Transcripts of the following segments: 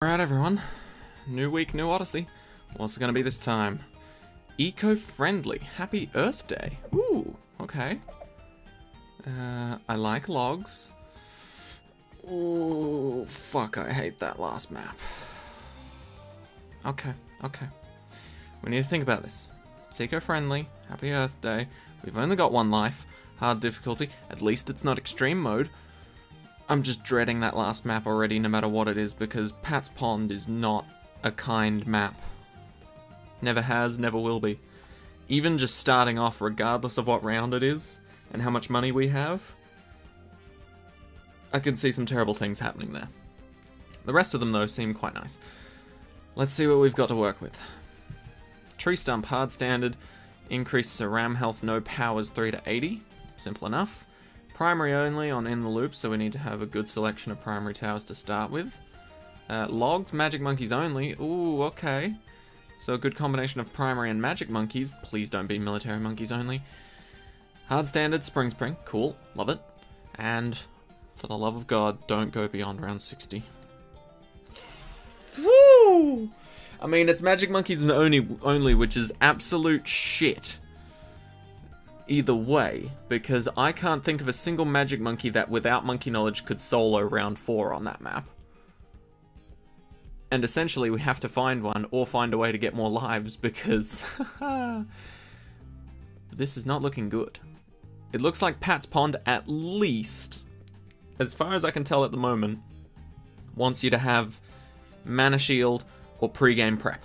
Alright everyone, new week, new Odyssey. What's it gonna be this time? Eco-friendly. Happy Earth Day. Ooh, okay. I like logs. Ooh, fuck, I hate that last map. Okay. We need to think about this. It's eco-friendly, Happy Earth Day. We've only got one life. Hard difficulty. At least it's not extreme mode. I'm just dreading that last map already, no matter what it is, because Pat's Pond is not a kind map. Never has, never will be. Even just starting off, regardless of what round it is, and how much money we have, I can see some terrible things happening there. The rest of them, though, seem quite nice. Let's see what we've got to work with. Tree Stump, hard standard. Increase ram health, no powers, 3 to 80. Simple enough. Primary only on in the loop, so we need to have a good selection of primary towers to start with. Logged, magic monkeys only. Ooh, okay. So a good combination of primary and magic monkeys. Please don't be military monkeys only. Hard standard, spring. Cool, love it. And for the love of God, don't go beyond round 60. Woo! I mean, it's magic monkeys only, which is absolute shit. Either way, because I can't think of a single magic monkey that without monkey knowledge could solo round 4 on that map. And essentially we have to find one or find a way to get more lives because this is not looking good. It looks like Pat's Pond, at least, as far as I can tell at the moment, wants you to have mana shield or pre-game prep.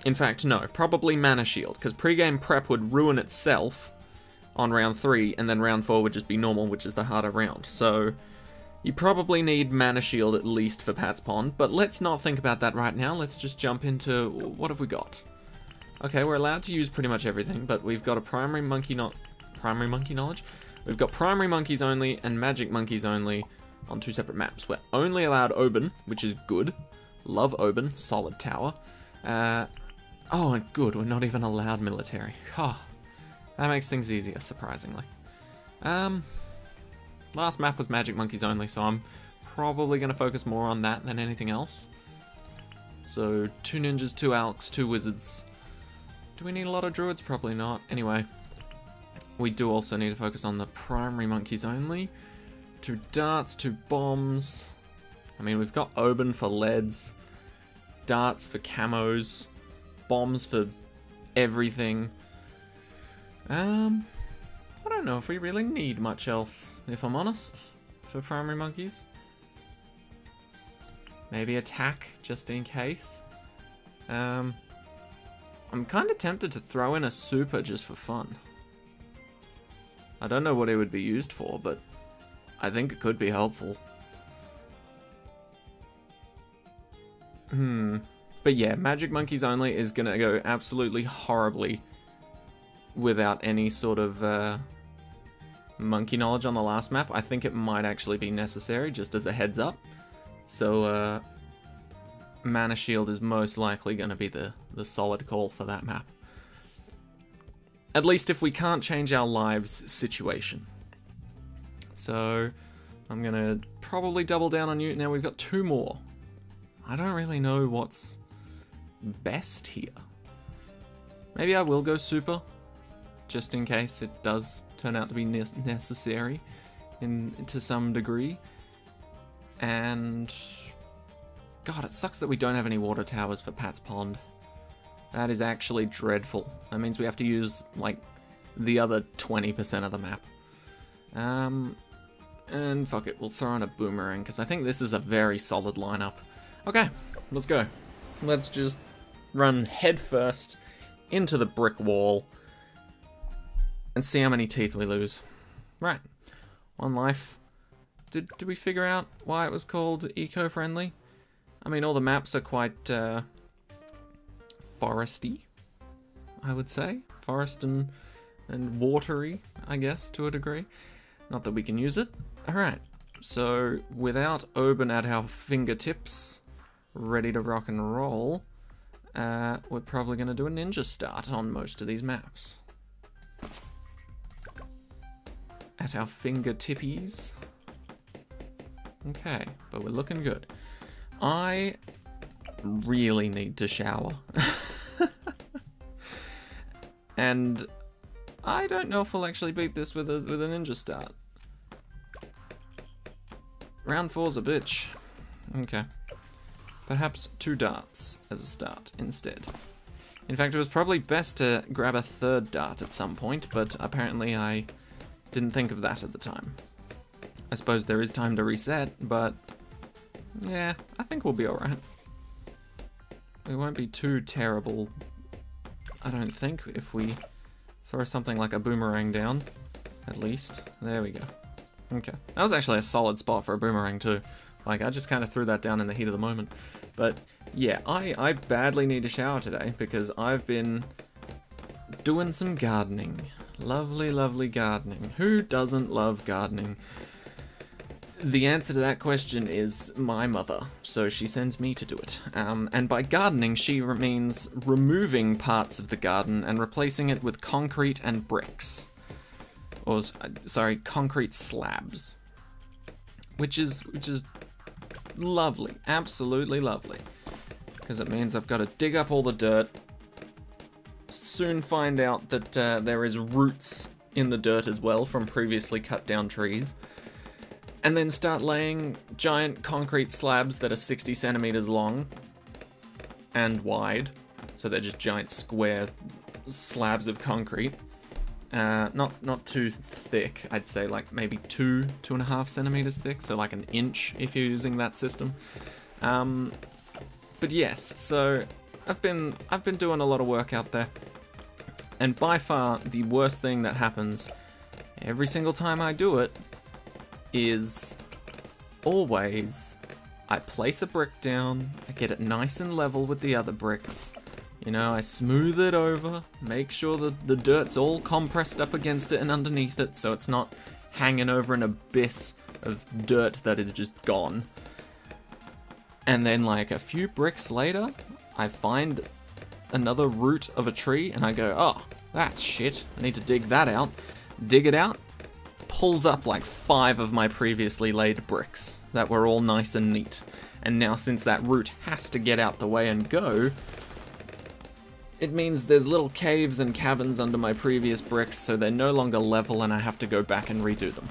In fact, no, probably mana shield, because pre-game prep would ruin itself on round 3, and then round 4 would just be normal, which is the harder round. So, you probably need mana shield at least for Pat's Pond, but let's not think about that right now. Let's just jump into, what have we got? Okay, we're allowed to use pretty much everything, but we've got a primary monkey knowledge? We've got primary monkeys only and magic monkeys only on 2 separate maps. We're only allowed Oban, which is good. Love Oban, solid tower. Oh, and good, we're not even allowed military. Oh, that makes things easier, surprisingly. Last map was magic monkeys only, so I'm probably going to focus more on that than anything else. So, 2 ninjas, 2 alks, 2 wizards. Do we need a lot of druids? Probably not. Anyway, we do also need to focus on the primary monkeys only. 2 darts, 2 bombs. I mean, we've got Oban for leads, darts for camos, bombs for everything. I don't know if we really need much else, if I'm honest, for primary monkeys. Maybe attack, just in case. I'm kind of tempted to throw in a super just for fun. I don't know what it would be used for, but I think it could be helpful. But yeah, magic monkeys only is gonna go absolutely horribly without any sort of monkey knowledge on the last map. I think it might actually be necessary, just as a heads up. So mana shield is most likely gonna be the solid call for that map. At least if we can't change our lives situation. So I'm gonna probably double down on you. Now we've got 2 more. I don't really know what's best here. Maybe I will go super, just in case it does turn out to be necessary to some degree. And God, it sucks that we don't have any water towers for Pat's Pond. That is actually dreadful. That means we have to use like the other 20% of the map. And fuck it, we'll throw in a boomerang because I think this is a very solid lineup. Okay, let's go. Let's just run headfirst into the brick wall and see how many teeth we lose. Right, 1 life. Did we figure out why it was called eco-friendly? I mean, all the maps are quite foresty, I would say. Forest and watery, I guess, to a degree. Not that we can use it. Alright, so without Oban at our fingertips, ready to rock and roll, we're probably going to do a ninja start on most of these maps. At our fingertippies. Okay, but we're looking good. I really need to shower. And I don't know if we'll actually beat this with a ninja start. Round 4's a bitch. Okay. Perhaps 2 darts as a start instead. In fact, it was probably best to grab a 3rd dart at some point, but apparently I didn't think of that at the time. I suppose there is time to reset, but yeah, I think we'll be alright. We won't be too terrible, I don't think, if we throw something like a boomerang down, at least. There we go. Okay. That was actually a solid spot for a boomerang too. Like, I just kind of threw that down in the heat of the moment. But yeah, I badly need to shower today because I've been doing some gardening. Lovely, lovely gardening. Who doesn't love gardening? The answer to that question is my mother, so she sends me to do it. And by gardening, she means removing parts of the garden and replacing it with concrete and bricks. Or, sorry, concrete slabs. Which is lovely, absolutely lovely. Because it means I've got to dig up all the dirt, soon find out that there is roots in the dirt as well from previously cut down trees, and then start laying giant concrete slabs that are 60 centimeters long and wide. So they're just giant square slabs of concrete. Not too thick, I'd say like maybe 2.5 centimeters thick, so like an inch if you're using that system. But yes, so I've been doing a lot of work out there, and by far the worst thing that happens every single time I do it is always I place a brick down, I get it nice and level with the other bricks. You know, I smooth it over, make sure that the dirt's all compressed up against it and underneath it, so it's not hanging over an abyss of dirt that is just gone. And then like a few bricks later, I find another root of a tree and I go, oh, that's shit, I need to dig that out. Dig it out, pulls up like 5 of my previously laid bricks that were all nice and neat. And now since that root has to get out the way and go, it means there's little caves and caverns under my previous bricks, so they're no longer level and I have to go back and redo them.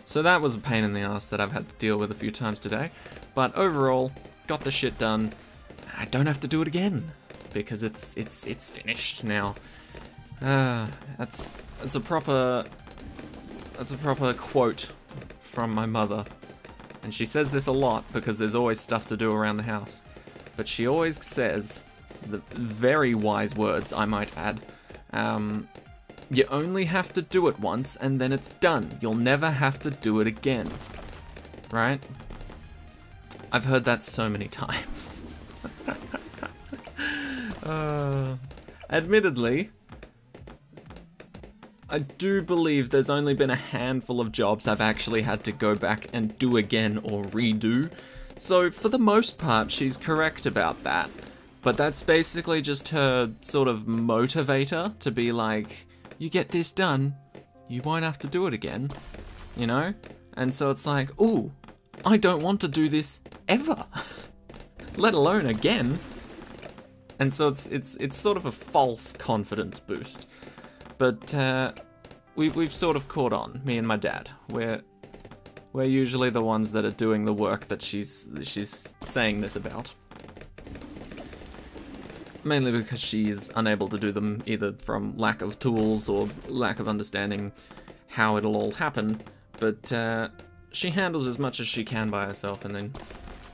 So that was a pain in the ass that I've had to deal with a few times today, but overall, got the shit done. I don't have to do it again, because it's finished now. That's a proper quote from my mother, and she says this a lot because there's always stuff to do around the house, but she always says the very wise words, I might add. You only have to do it once and then it's done. You'll never have to do it again. Right? I've heard that so many times. Admittedly, I do believe there's only been a handful of jobs I've actually had to go back and do again or redo. So for the most part, she's correct about that. But that's basically just her sort of motivator to be like, you get this done, you won't have to do it again, you know? And so it's like, ooh, I don't want to do this ever, let alone again. And so it's sort of a false confidence boost. But we've sort of caught on, me and my dad. We're usually the ones that are doing the work that she's saying this about. Mainly because she is unable to do them either from lack of tools or lack of understanding how it'll all happen, but she handles as much as she can by herself and then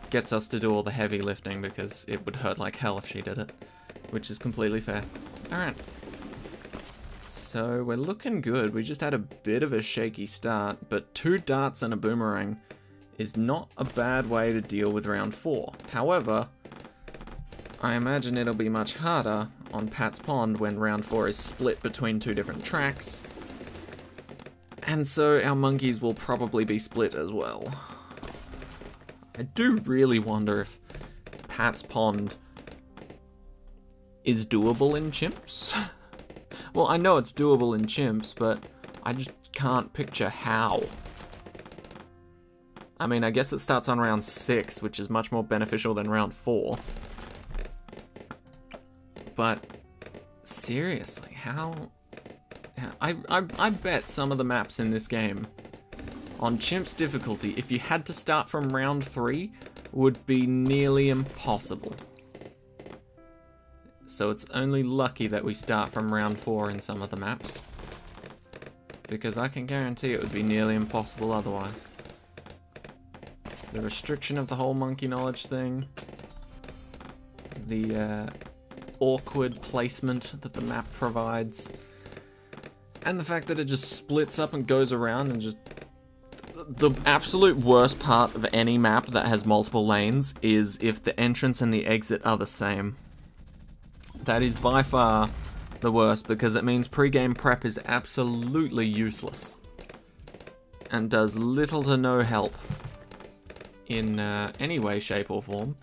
gets us to do all the heavy lifting because it would hurt like hell if she did it, which is completely fair. Alright. So we're looking good. We just had a bit of a shaky start, but 2 darts and a boomerang is not a bad way to deal with round 4. However, I imagine it'll be much harder on Pat's Pond when round 4 is split between 2 different tracks. And so our monkeys will probably be split as well. I do really wonder if Pat's Pond is doable in chimps. Well, I know it's doable in chimps, but I just can't picture how. I mean, I guess it starts on round 6, which is much more beneficial than round 4. But seriously, how I bet some of the maps in this game on Chimp's difficulty, if you had to start from round 3, would be nearly impossible. So it's only lucky that we start from round 4 in some of the maps, because I can guarantee it would be nearly impossible otherwise. The restriction of the whole monkey knowledge thing, the awkward placement that the map provides, and the fact that it just splits up and goes around and just... The absolute worst part of any map that has multiple lanes is if the entrance and the exit are the same. That is by far the worst, because it means pre-game prep is absolutely useless and does little to no help in any way, shape or form.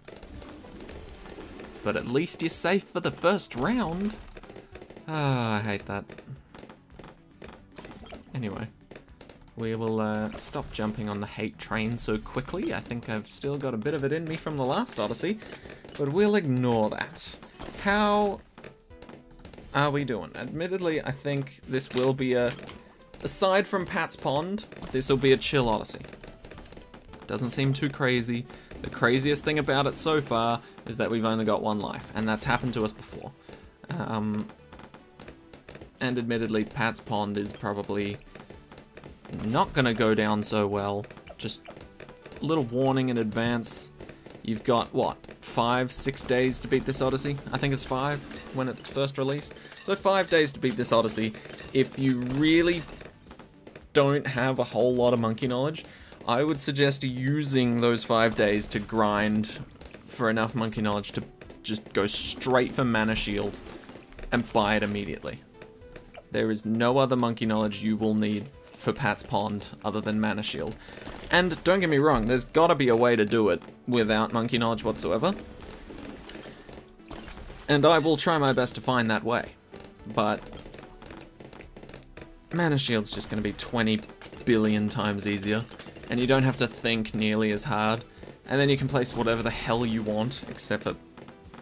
But at least you're safe for the first round. Ah, I hate that. Anyway, we will stop jumping on the hate train so quickly. I think I've still got a bit of it in me from the last Odyssey, but we'll ignore that. How are we doing? Admittedly, I think this will be aside from Pat's Pond, this will be a chill Odyssey. Doesn't seem too crazy. The craziest thing about it so far is that we've only got 1 life, and that's happened to us before. And admittedly, Pat's Pond is probably not gonna go down so well. Just a little warning in advance. You've got, what, 5-6 days to beat this Odyssey? I think it's 5 when it's first released. So 5 days to beat this Odyssey. If you really don't have a whole lot of monkey knowledge, I would suggest using those 5 days to grind for enough monkey knowledge to just go straight for Mana Shield and buy it immediately. There is no other monkey knowledge you will need for Pat's Pond other than Mana Shield. And don't get me wrong, there's gotta be a way to do it without monkey knowledge whatsoever. And I will try my best to find that way. But Mana Shield's just gonna be 20 billion times easier. And you don't have to think nearly as hard. And then you can place whatever the hell you want, except for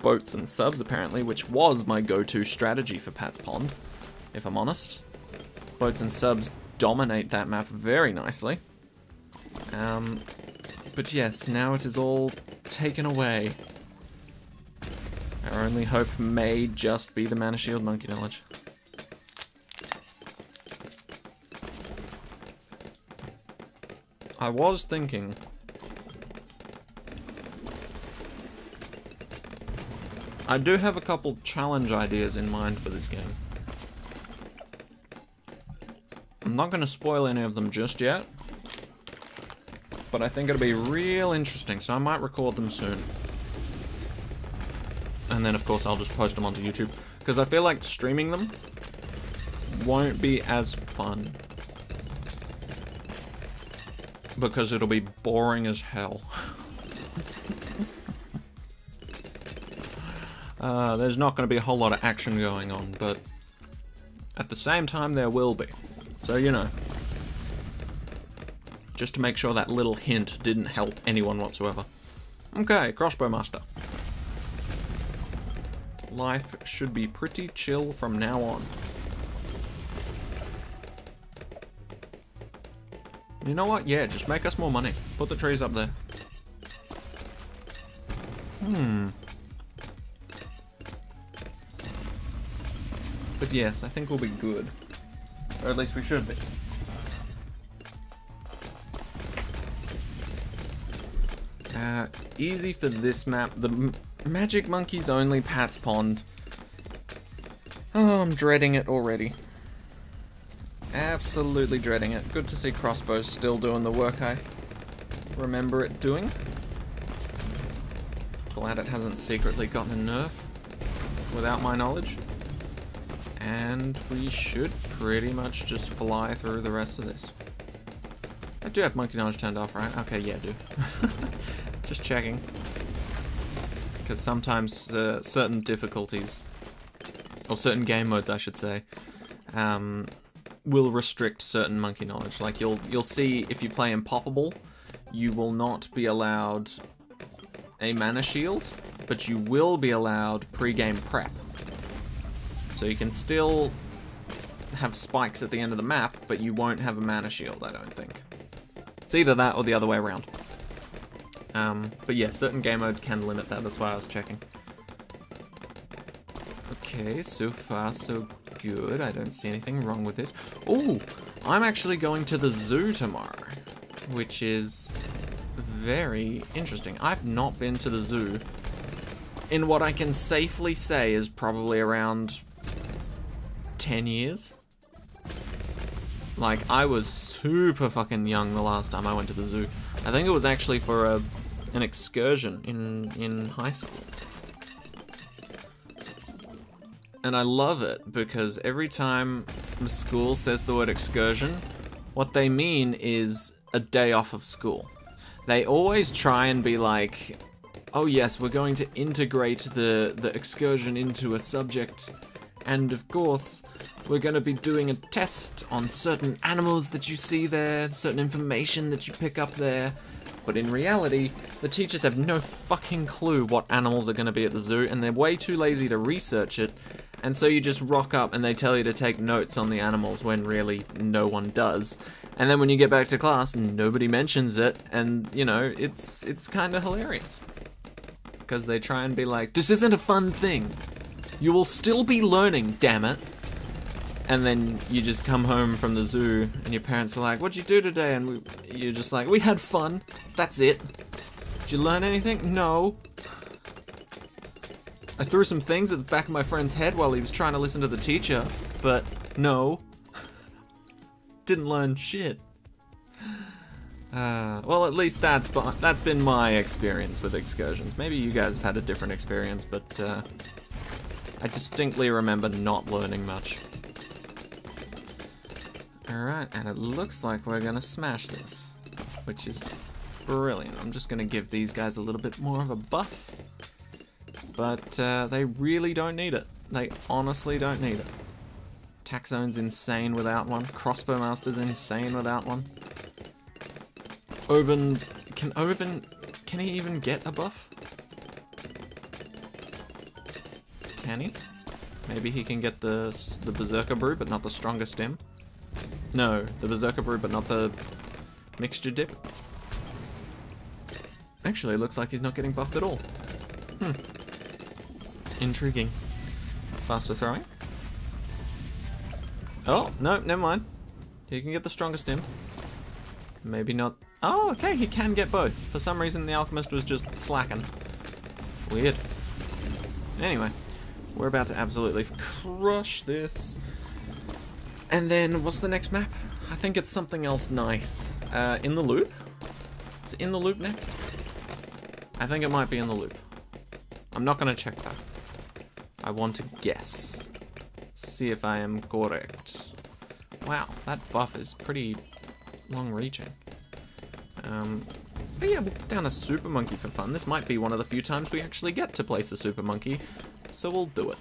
boats and subs apparently, which was my go-to strategy for Pat's Pond, if I'm honest. Boats and subs dominate that map very nicely. But yes, now it is all taken away. Our only hope may just be the Mana Shield monkey knowledge. I was thinking... I do have a couple challenge ideas in mind for this game. I'm not going to spoil any of them just yet, but I think it'll be real interesting, so I might record them soon. And then, of course, I'll just post them onto YouTube, because I feel like streaming them won't be as fun. Because it'll be boring as hell. There's not going to be a whole lot of action going on, but at the same time there will be. So, you know. Just to make sure that little hint didn't help anyone whatsoever. Okay, Crossbow Master. Life should be pretty chill from now on. You know what? Yeah, just make us more money. Put the trees up there. But yes, I think we'll be good. Or at least we should be. Easy for this map. The Magic Monkeys only Pat's Pond. Oh, I'm dreading it already. Absolutely dreading it. Good to see Crossbow's still doing the work I remember it doing. Glad it hasn't secretly gotten a nerf without my knowledge. And we should pretty much just fly through the rest of this. I do have monkey knowledge turned off, right? Okay, yeah, I do. Just checking. Because sometimes certain difficulties, or certain game modes I should say, will restrict certain monkey knowledge. Like you'll see if you play Impoppable, you will not be allowed a mana shield, but you will be allowed pre-game prep. So you can still have spikes at the end of the map, but you won't have a mana shield, I don't think. It's either that or the other way around. But yeah, certain game modes can limit that, that's why I was checking. Okay, so far so good. I don't see anything wrong with this. Oh, I'm actually going to the zoo tomorrow, which is very interesting. I've not been to the zoo in what I can safely say is probably around 10 years. Like, I was super fucking young the last time I went to the zoo. I think it was actually for an excursion in high school. And I love it because every time the school says the word excursion, what they mean is a day off of school. They always try and be like, oh yes, we're going to integrate the excursion into a subject, and of course, we're going to be doing a test on certain animals that you see there, certain information that you pick up there. But in reality, the teachers have no fucking clue what animals are going to be at the zoo, and they're way too lazy to research it. And so you just rock up and they tell you to take notes on the animals when really no one does. And then when you get back to class, nobody mentions it, and, you know, it's kind of hilarious. Because they try and be like, this isn't a fun thing. You will still be learning, damn it. And then you just come home from the zoo and your parents are like, what'd you do today? And you're just like, we had fun. That's it. Did you learn anything? No. I threw some things at the back of my friend's head while he was trying to listen to the teacher, but no. Didn't learn shit. Well, at least that's been my experience with excursions. Maybe you guys have had a different experience, but I distinctly remember not learning much. Alright, and it looks like we're gonna smash this, which is brilliant. I'm just gonna give these guys a little bit more of a buff, but they really don't need it. They honestly don't need it. Attack Zone's insane without one. Crossbow Master's insane without one. Oben, can he even get a buff? Can he? Maybe he can get the Berserker Brew, but not the Stronger Stem. No, the Berserker Brew, but not the Mixture Dip. Actually, it looks like he's not getting buffed at all. Intriguing. Faster throwing. Oh, no, never mind. He can get the Stronger Stem. Maybe not. Oh, okay, he can get both. For some reason, the Alchemist was just slacking. Weird. Anyway, we're about to absolutely crush this. And then, what's the next map? I think it's something else nice. In the Loop? Is it in the Loop next? I think it might be in the Loop. I'm not gonna check that. I want to guess. See if I am correct. Wow, that buff is pretty long-reaching. But yeah, we'll put down a Super Monkey for fun. This might be one of the few times we actually get to place a Super Monkey, so we'll do it.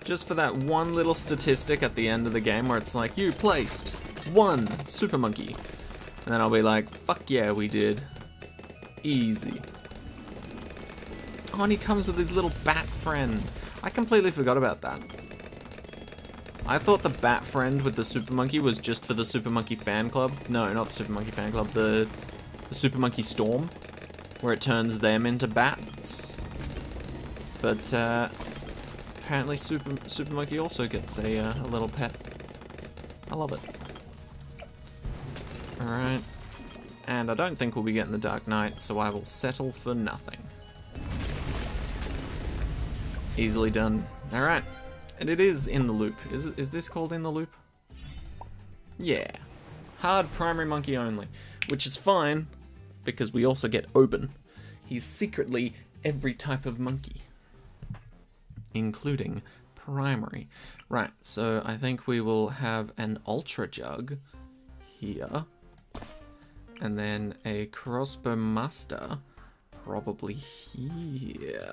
Just for that one little statistic at the end of the game where it's like, you placed 1 Super Monkey. And then I'll be like, fuck yeah, we did. Easy. Oh, and he comes with his little bat friend. I completely forgot about that. I thought the bat friend with the Super Monkey was just for the Super Monkey fan club. No, not the Super Monkey fan club, the Super Monkey Storm, where it turns them into bats. But apparently Super Monkey also gets a little pet. I love it. Alright. And I don't think we'll be getting the Dark Knight, so I will settle for nothing. Easily done. Alright. And it is in the loop. Is this called in the loop? Yeah. Hard primary monkey only. Which is fine, because we also get Oben. He's secretly every type of monkey. Including primary. Right, so I think we will have an Ultra Jug here. And then a Crossbow Master probably here.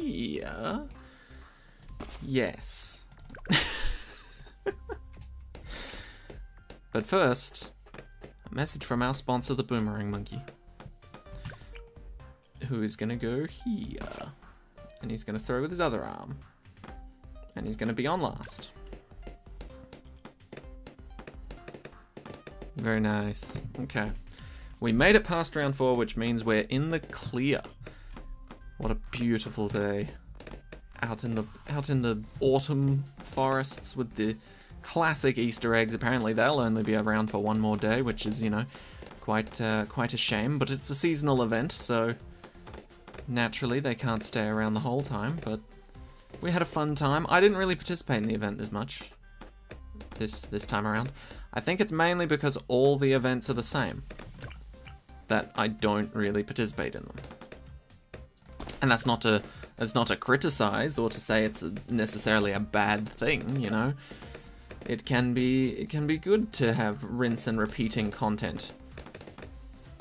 Here. Yes. But first, a message from our sponsor, the Boomerang Monkey, who is going to go here. And he's going to throw with his other arm. And he's going to be on last. Very nice. Okay. We made it past round 4, which means we're in the clear. What a beautiful day. Out in the autumn forests with the classic Easter eggs. Apparently they'll only be around for one more day, which is, you know, quite a shame. But it's a seasonal event, so naturally they can't stay around the whole time. But we had a fun time. I didn't really participate in the event as much this time around. I think it's mainly because all the events are the same that I don't really participate in them. And that's not to criticize or to say it's necessarily a bad thing, you know. It can be good to have rinse and repeating content,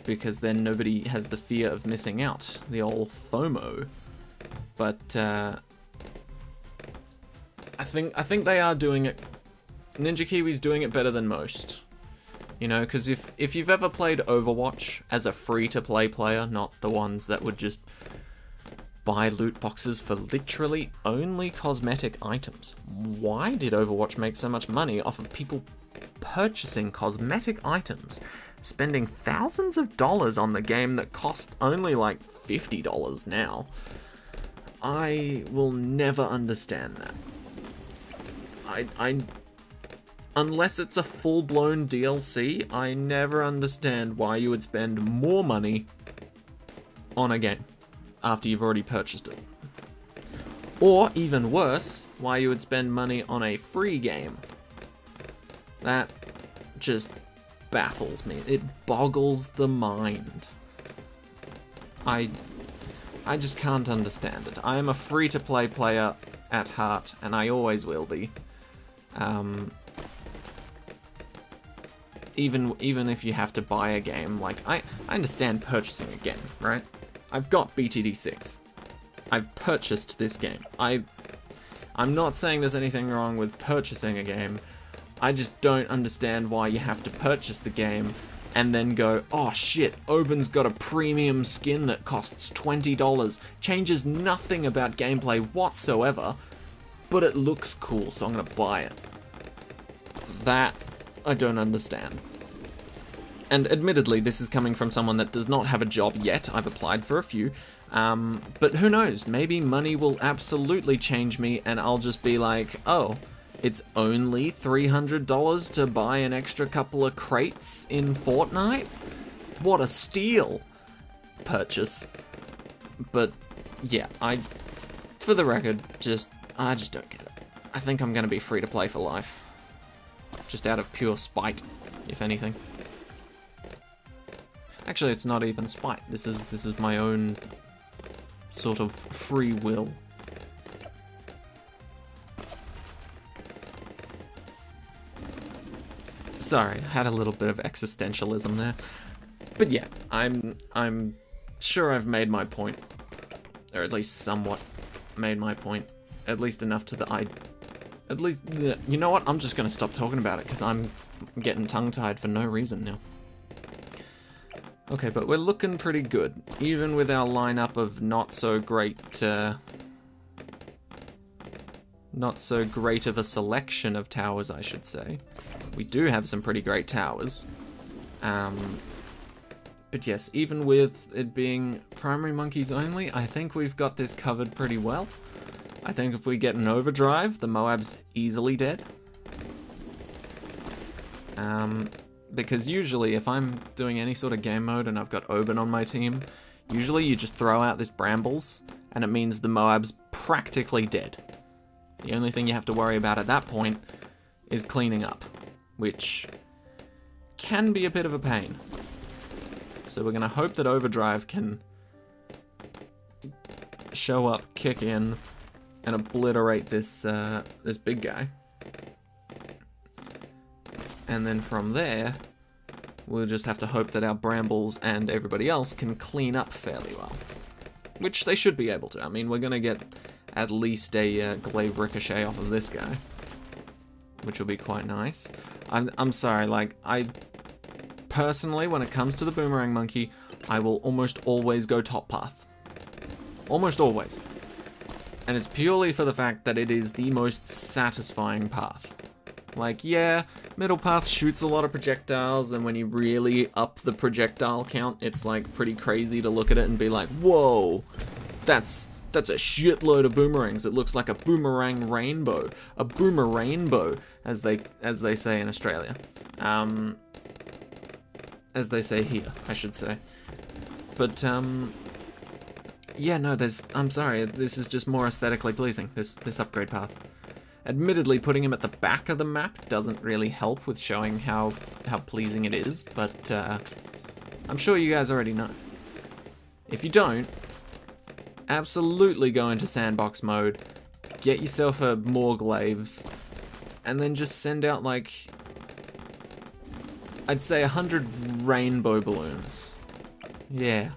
because then nobody has the fear of missing out, the old FOMO. But I think they are doing it. Ninja Kiwi's doing it better than most. You know, because if you've ever played Overwatch as a free-to-play player, not the ones that would just buy loot boxes for literally only cosmetic items. Why did Overwatch make so much money off of people purchasing cosmetic items, spending thousands of dollars on the game that cost only like $50 now? I will never understand that. Unless it's a full-blown DLC, I never understand why you would spend more money on a game after you've already purchased it. Or, even worse, why you would spend money on a free game. That just baffles me. It boggles the mind. I just can't understand it. I am a free-to-play player at heart, and I always will be. Even if you have to buy a game, like, I understand purchasing a game, right? I've got BTD6. I've purchased this game. I'm not saying there's anything wrong with purchasing a game. I just don't understand why you have to purchase the game and then go, oh shit, Oben's got a premium skin that costs $20, changes nothing about gameplay whatsoever, but it looks cool, so I'm gonna buy it. That I don't understand. And admittedly, this is coming from someone that does not have a job yet. I've applied for a few. But who knows? Maybe money will absolutely change me and I'll just be like, oh, it's only $300 to buy an extra couple of crates in Fortnite? What a steal! Purchase. But yeah, for the record, I just don't get it. I think I'm gonna be free to play for life. Just out of pure spite, if anything. Actually, it's not even spite. This is my own sort of free will. Sorry, I had a little bit of existentialism there. But yeah, I'm sure I've made my point. Or at least somewhat made my point. At least enough to the at least, you know what? I'm just gonna stop talking about it because I'm getting tongue-tied for no reason now. Okay, but we're looking pretty good, even with our lineup of not so great of a selection of towers, I should say. We do have some pretty great towers. But yes, even with it being primary monkeys only, I think we've got this covered pretty well. I think if we get an overdrive, the Moab's easily dead. Because usually if I'm doing any sort of game mode and I've got Oben on my team, usually you just throw out this Brambles and it means the Moab's practically dead. The only thing you have to worry about at that point is cleaning up, which can be a bit of a pain. So we're gonna hope that overdrive can show up, kick in, and obliterate this this big guy. And then from there, we'll just have to hope that our Brambles and everybody else can clean up fairly well. Which they should be able to. I mean, we're gonna get at least a glaive ricochet off of this guy, which will be quite nice. I'm sorry, like, I personally, when it comes to the boomerang monkey, I will almost always go top path. Almost always. And it's purely for the fact that it is the most satisfying path. Like, yeah, middle path shoots a lot of projectiles, and when you really up the projectile count, it's like pretty crazy to look at it and be like, whoa, that's a shitload of boomerangs. It looks like a boomerang rainbow. A boomer rainbow, as they say in Australia. As they say here, I should say. But, yeah, no, I'm sorry, this is just more aesthetically pleasing, this upgrade path. Admittedly, putting him at the back of the map doesn't really help with showing how pleasing it is, but, I'm sure you guys already know. If you don't, absolutely go into sandbox mode, get yourself a more glaives, and then just send out, like, I'd say 100 rainbow balloons. Yeah.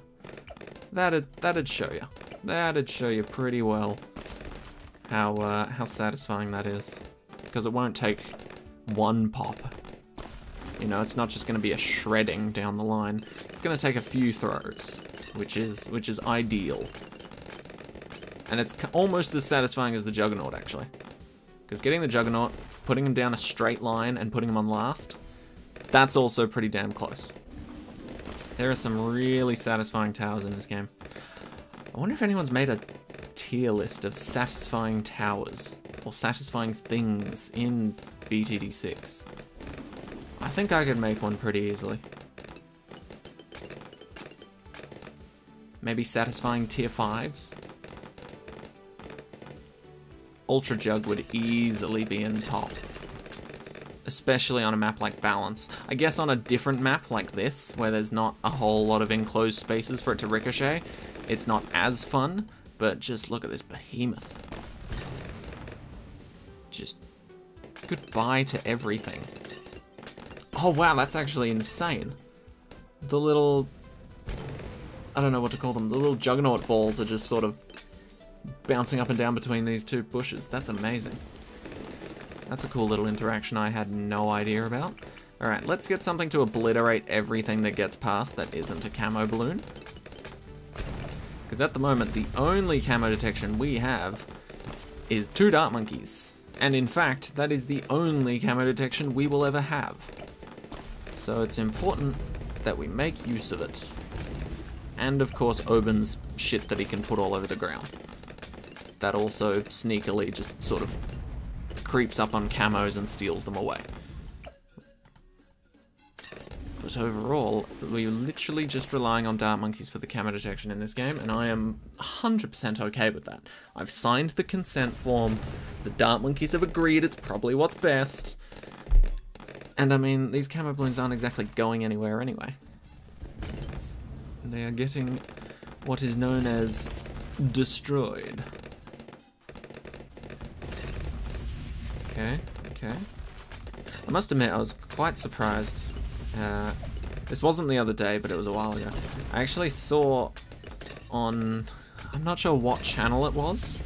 That'd show you. That'd show you pretty well how satisfying that is. Because it won't take one pop. You know, it's not just going to be a shredding down the line. It's going to take a few throws, which is ideal. And it's almost as satisfying as the Juggernaut, actually. Because getting the Juggernaut, putting him down a straight line, and putting him on last, that's also pretty damn close. There are some really satisfying towers in this game. I wonder if anyone's made a tier list of satisfying towers, or satisfying things in BTD6. I think I could make one pretty easily. Maybe satisfying tier 5s? Ultra Jug would easily be in top. Especially on a map like Balance. I guess on a different map like this, where there's not a whole lot of enclosed spaces for it to ricochet, it's not as fun, but just look at this behemoth. Just goodbye to everything. Oh wow, that's actually insane. The little, I don't know what to call them, the little Juggernaut balls are just sort of bouncing up and down between these two bushes. That's amazing. That's a cool little interaction I had no idea about. Alright, let's get something to obliterate everything that gets past that isn't a camo balloon. Because at the moment, the only camo detection we have is 2 dart monkeys. And in fact, that is the only camo detection we will ever have. So it's important that we make use of it. And of course, Oben's shit that he can put all over the ground. That also sneakily just sort of creeps up on camos and steals them away. But overall, we're literally just relying on dart monkeys for the camo detection in this game, and I am 100% okay with that. I've signed the consent form, the dart monkeys have agreed it's probably what's best, and I mean, these camo balloons aren't exactly going anywhere anyway. They are getting what is known as destroyed. Okay. I must admit, I was quite surprised. This wasn't the other day, but it was a while ago. I actually saw on, I'm not sure what channel it was,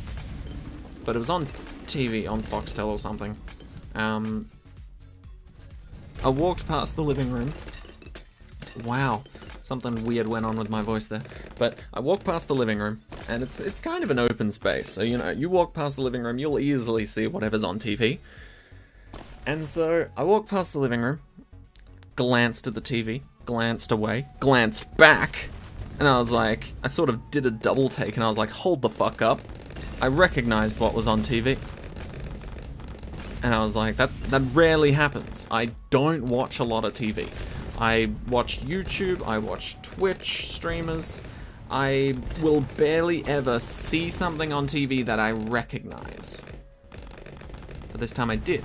but it was on TV, on Foxtel or something. I walked past the living room. Wow, something weird went on with my voice there. But I walked past the living room, and it's kind of an open space, so you know, you walk past the living room, you'll easily see whatever's on TV. And so I walked past the living room, glanced at the TV, glanced away, glanced back, and I was like, I sort of did a double take, and I was like, hold the fuck up. I recognized what was on TV. And I was like, that rarely happens. I don't watch a lot of TV. I watch YouTube, I watch Twitch streamers. I will barely ever see something on TV that I recognize. But this time I did.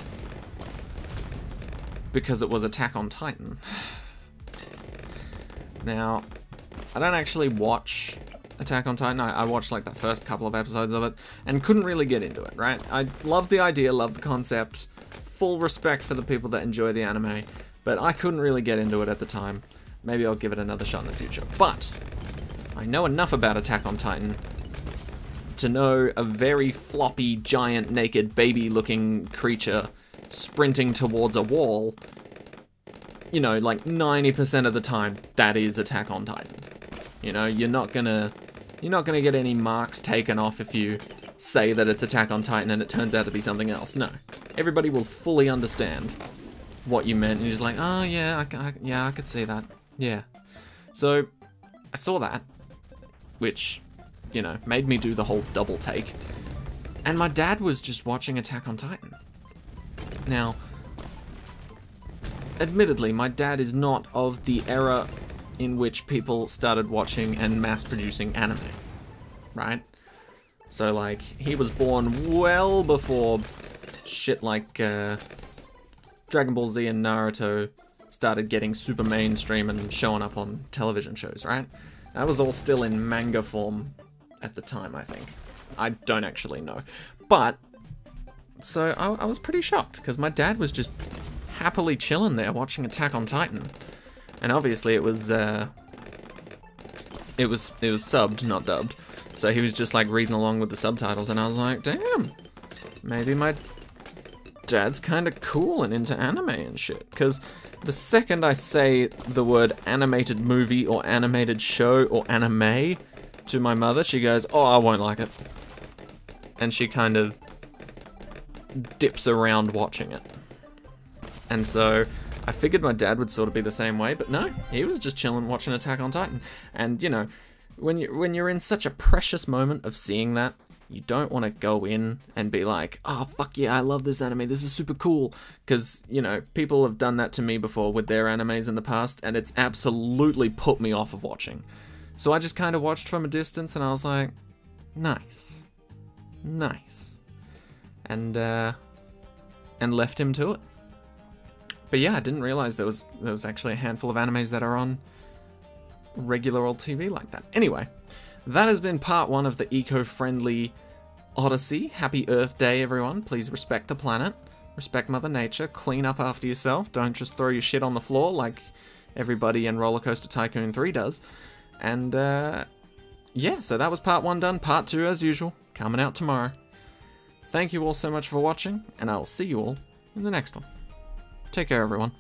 Because it was Attack on Titan. Now, I don't actually watch Attack on Titan. I watched like the first couple of episodes of it and couldn't really get into it, right? I love the idea, love the concept, full respect for the people that enjoy the anime, but I couldn't really get into it at the time. Maybe I'll give it another shot in the future. But I know enough about Attack on Titan to know a very floppy, giant, naked, baby-looking creature sprinting towards a wall you know, like 90% of the time, that is Attack on Titan. You know, you're not gonna get any marks taken off if you say that it's Attack on Titan and it turns out to be something else. No. Everybody will fully understand what you meant, and you're just like, oh yeah, I could see that. Yeah. So, I saw that, which, you know, made me do the whole double take. And my dad was just watching Attack on Titan. Now, admittedly, my dad is not of the era in which people started watching and mass-producing anime, right? So, like, he was born well before shit like Dragon Ball Z and Naruto started getting super mainstream and showing up on television shows, right? That was all still in manga form at the time, I think. I don't actually know. But, so I was pretty shocked, because my dad was just happily chilling there watching Attack on Titan. And obviously it was subbed, not dubbed. So he was just like reading along with the subtitles, and I was like, damn, maybe my dad's kind of cool and into anime and shit. Because the second I say the word animated movie or animated show or anime to my mother, she goes, oh, I won't like it. And she kind of dips around watching it. And so I figured my dad would sort of be the same way, but no, he was just chilling watching Attack on Titan. And, you know, when you're in such a precious moment of seeing that, you don't want to go in and be like, oh, fuck yeah, I love this anime, this is super cool. Because, you know, people have done that to me before with their animes in the past, and it's absolutely put me off of watching. So I just kind of watched from a distance, and I was like, nice. Nice. And left him to it. But yeah, I didn't realize there was actually a handful of animes that are on regular old TV like that. Anyway, that has been part 1 of the eco-friendly Odyssey. Happy Earth Day, everyone. Please respect the planet. Respect Mother Nature. Clean up after yourself. Don't just throw your shit on the floor like everybody in Roller Coaster Tycoon 3 does. And, yeah, so that was part 1 done. Part 2, as usual, coming out tomorrow. Thank you all so much for watching, and I'll see you all in the next one. Take care, everyone.